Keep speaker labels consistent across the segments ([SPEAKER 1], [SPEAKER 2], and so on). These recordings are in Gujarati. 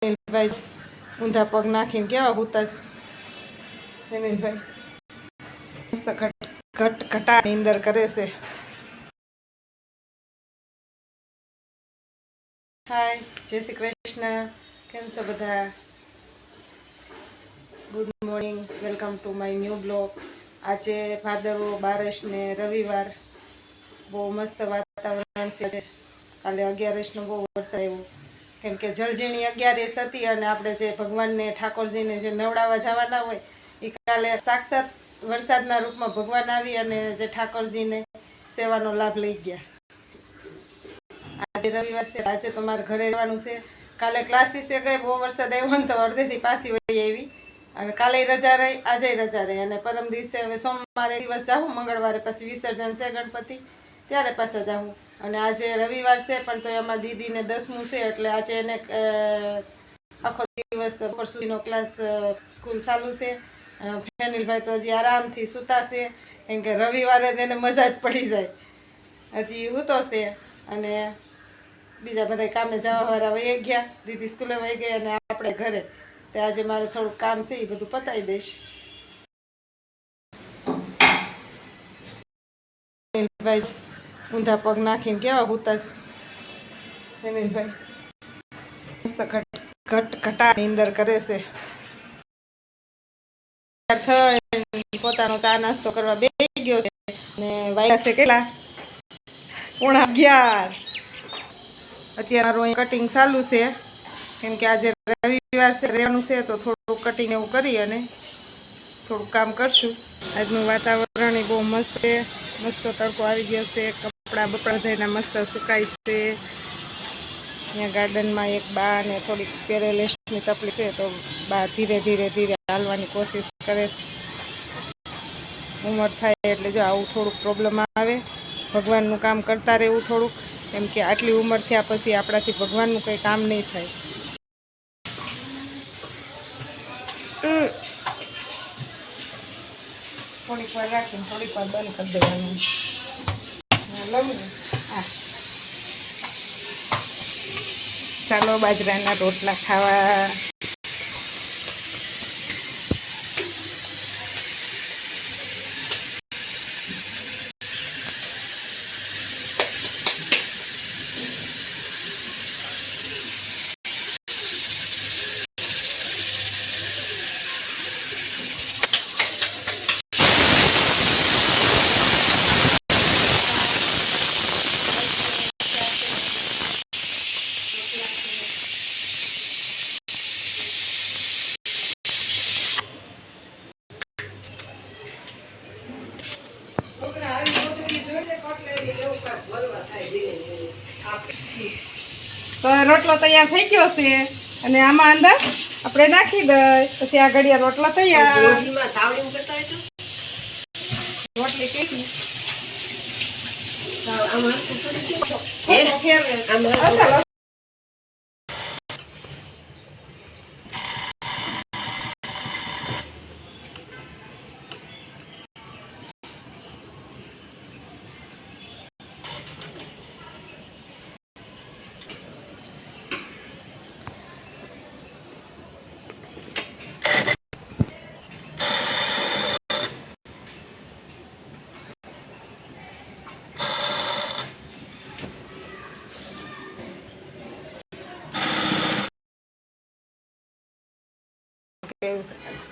[SPEAKER 1] ભાઈ ઊંધા પગ નાખીને કેવા હુતાસ ભાઈ મસ્ત ઘટા નીંદર કરે છે. હાય, જય શ્રી કૃષ્ણ. કેમ છો બધા? Good morning, welcome to my new blog. આજે ભાદરવો 12 ને રવિવાર. બહુ મસ્ત વાતાવરણ છે. કાલે 11 બહુ વરસાદ આવ્યો, કેમ કે જલઝીણી 11 હતી અને આપણે જે ભગવાનને ઠાકોરજીને જે નવડાવવા જવાના હોય એ કાલે સાક્ષાત વરસાદના રૂપમાં ભગવાન આવી અને જે ઠાકોરજીને સેવાનો લાભ લઈ ગયા. આજે રવિવાર છે, આજે તો મારે ઘરે રહેવાનું છે. કાલે ક્લાસીસે ગઈ, બહુ વરસાદ આવ્યો ને તો અડધેથી પાછી વહી આવી અને કાલે રજા રહી, આજે રજા રહી અને પરમ દિવસે હવે સોમવારે દિવસ જાઉં, મંગળવારે પછી વિસર્જન છે ગણપતિ, ત્યારે પાછા જાઉં. અને આજે રવિવાર છે પણ તો એમાં દીદીને 10મું છે એટલે આજે એને આખો દિવસ બપોર સુધીનો ક્લાસ સ્કૂલ ચાલુ છે. ફેનિલભાઈ તો હજી આરામથી સૂતા છે, કેમ કે રવિવારે તેને મજા જ પડી જાય. હજી સૂતો છે અને બીજા બધા કામે જવાવાળા વહી ગયા, દીદી સ્કૂલે વહી ગઈ અને આપણે ઘરે. તે આજે મારે થોડુંક કામ છે, એ બધું પતાવી દઈશ. ભાઈ ઊંધા પગ નાખીને કેવા હુતાસ ભાઈ મસ્ત ઘટા નીંદર કરે છે. પોતાનો ચા નાસ્તો કરવા બેસી ગયો છે અને વાગ્યા છે કેટલા 11:30. અત્યારે મારું કટિંગ ચાલુ છે, કેમ કે આજે રવિવાર છે, રહેવાનું છે તો થોડું કટિંગ એવું કરી અને થોડુંક કામ કરશું. આજનું વાતાવરણ એ બહુ મસ્ત છે, મસ્ત તડકો આવી ગયો છે, કપડાં બપડા થઈને મસ્ત સુકાય છે. અહીંયા ગાર્ડનમાં એક બા ને થોડીક પેરેલિસ્ટની તકલીફ છે તો બા ધીરે ધીરે હાલવાની કોશિશ કરે છે. ઉંમર થાય એટલે જો આવું થોડુંક પ્રોબ્લેમ આવે. ભગવાનનું કામ કરતા રહેવું થોડુંક, કેમ કે આટલી ઉંમર થયા પછી આપણાથી ભગવાનનું કંઈ કામ નહીં થાય. થોડીક વાર રાખીને થોડીક વાર બંધ કરી દેવાનું. ચાલો બાજરાના રોટલા ખાવા. તો રોટલો તૈયાર થઈ ગયો છે અને આમાં અંદર આપણે નાખી દઈ, પછી આ ઘડિયા રોટલા તૈયાર. રોટલી કેવી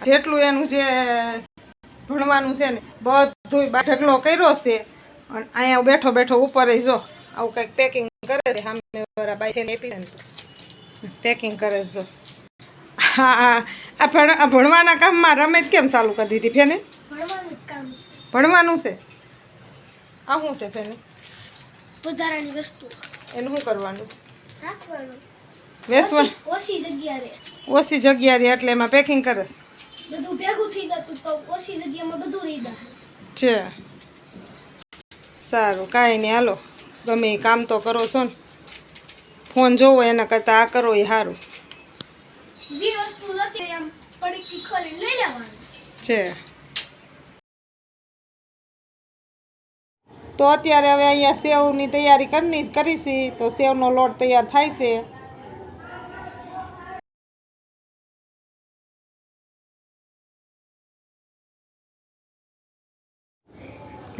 [SPEAKER 1] જેટલું એનું જે ભણવાનું છે ને બધું ઢગલો કર્યો છે અને અહીંયા બેઠો બેઠો ઉપર જો આવું કંઈક પેકિંગ કરે છે. સામે વાળા બાઈ પેકિંગ કરે છે જો. હા, આ ભણવાના કામમાં રમેશ કેમ ચાલુ કરી દીધી ફેને? ભણવાનું છે. આ શું છે ફેને?
[SPEAKER 2] વધારાની વસ્તુ.
[SPEAKER 1] એનું શું કરવાનું છે?
[SPEAKER 2] રાખવાનું.
[SPEAKER 1] ઓછી જગ્યા રહે એટલે એમાં પેકિંગ કરે
[SPEAKER 2] બધું ભેગું થઈ જતું તો ઓછી જગ્યામાં બધું રહી જાય
[SPEAKER 1] છે. સારું, કાંઈ નહીં, હાલો ગમે એ કામ તો કરો છો ને. ફોન જોવો એના કરતાં આ કરો એ સારું
[SPEAKER 2] જે વસ્તુ હતી એમ પડી ખોલીને લઈ લેવાનું
[SPEAKER 1] છે. તો અત્યારે હવે અહીંયા સેવની તૈયારી કરીશી, તો સેવનો લોટ તૈયાર થાય છે.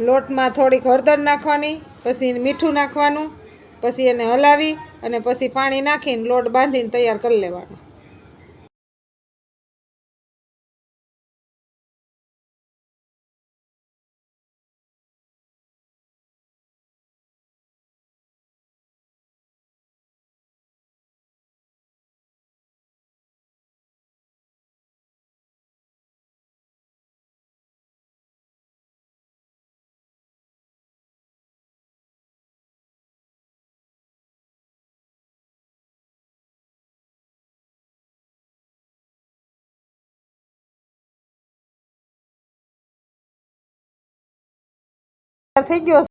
[SPEAKER 1] લોટમાં થોડીક હળદર નાખવાની, પછી મીઠું નાખવાનું, પછી એને હલાવી અને પછી પાણી નાખીને લોટ બાંધીને તૈયાર કરી લેવાનો. થઈ ગયો.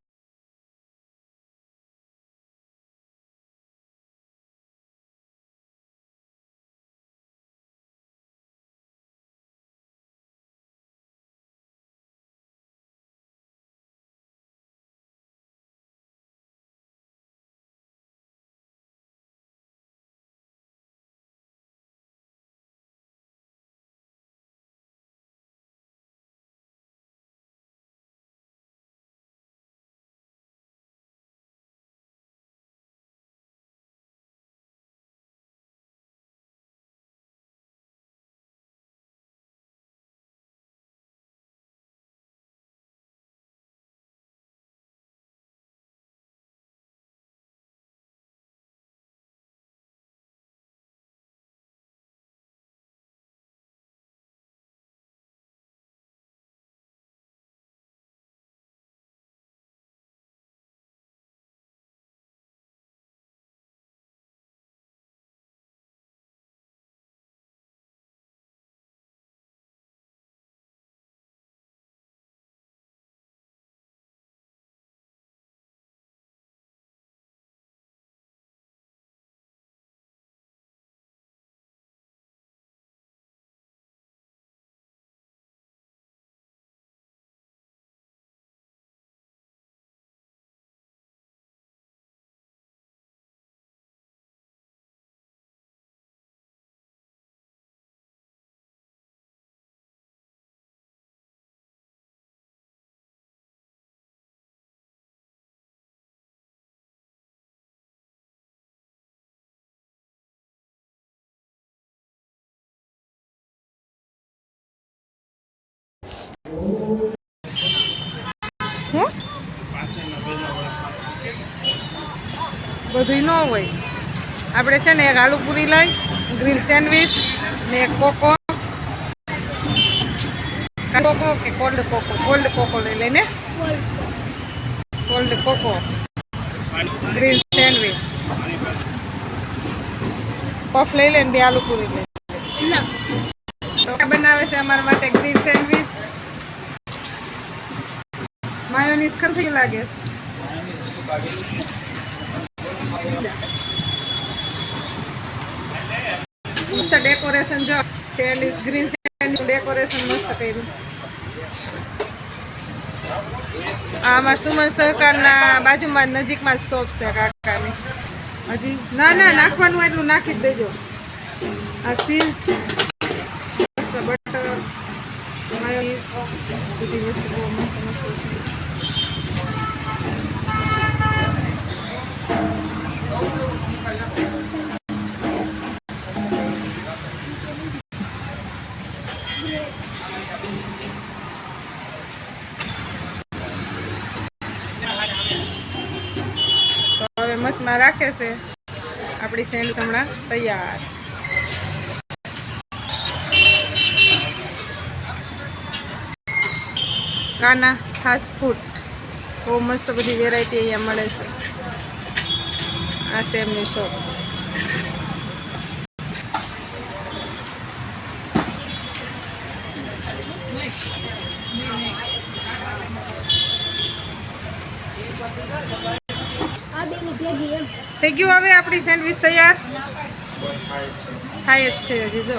[SPEAKER 1] બધું ન હોય. આપણે છે ને એક આલુ પૂરી લઈ, ગ્રીન સેન્ડવીચ ને એક કોકો કે કોલ્ડ કોકો લઈ લઈને, cold cocoa, green sandwich, puff લઈ લઈને 2 આલુ પૂરી લઈ. તો બનાવે છે અમારા માટે ગ્રીન સેન્ડવીચ. માયોનીઝ ખરખી લાગે છે. મસ્ત ડેકોરેશન જો, સેન્ડવીચ ગ્રીન સેન્ડવીચ ડેકોરેશન મસ્ત કર્યું. આ અમારા સુમન સહકારના બાજુમાં નજીકમાં જ શોપ છે કાકાની. હજી ના નાખવાનું એટલું નાખી જ દેજો. આ ચીઝ, બટર, માયોનીઝ, બધી વસ્તુ બહુ મસ્ત મસ્ત છે. હવે મસ્તમાં રાખે છે. આપણી સેન્ડવીચ હમણાં તૈયાર. કાના ફાસ્ટ ફૂડ, બહુ મસ્ત બધી વેરાયટી અહીંયા મળે છે. આ છે એમની શોપ. થઈ ગયું. હવે આપણી સેન્ડવીચ તૈયાર થાય જ છે હજી જો.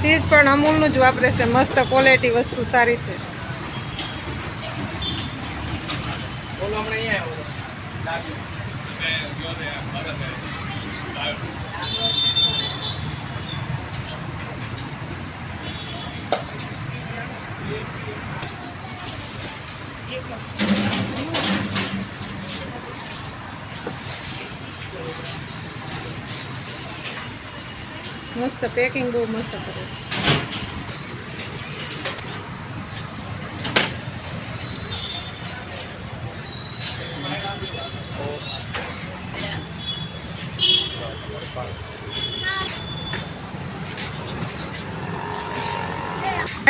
[SPEAKER 1] ચીઝ પણ અમૂલનું જ વાપરે છે, મસ્ત ક્વોલિટી વસ્તુ સારી છે. મસ્ત પેકિંગ બહુ મસ્ત કરે છે.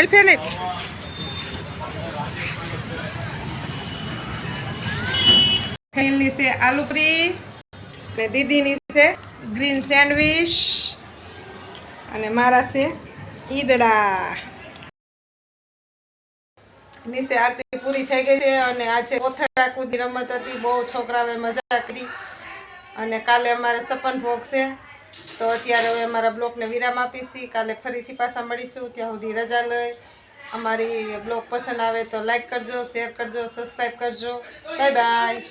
[SPEAKER 1] Alphabet. ફેલની છે આલુ પૂરી અને દીદીની છે ગ્રીન સેન્ડવિચ અને મારા છે ઈદડા. નીચે આરતી પૂરી થઈ ગઈ છે અને આજે કોથળા કૂદી રમત હતી, બહુ છોકરાઓએ મજા કરી અને કાલે અમારે સપન ભોગ છે. તો અત્યારે હવે અમારા બ્લોગને વિરામ આપીશી. કાલે ફરીથી પાછા મળીશું, ત્યાં સુધી રજા લઈ. અમારી બ્લોગ પસંદ આવે તો લાઈક કરજો, શેર કરજો, સબસ્ક્રાઈબ કરજો. Bye bye.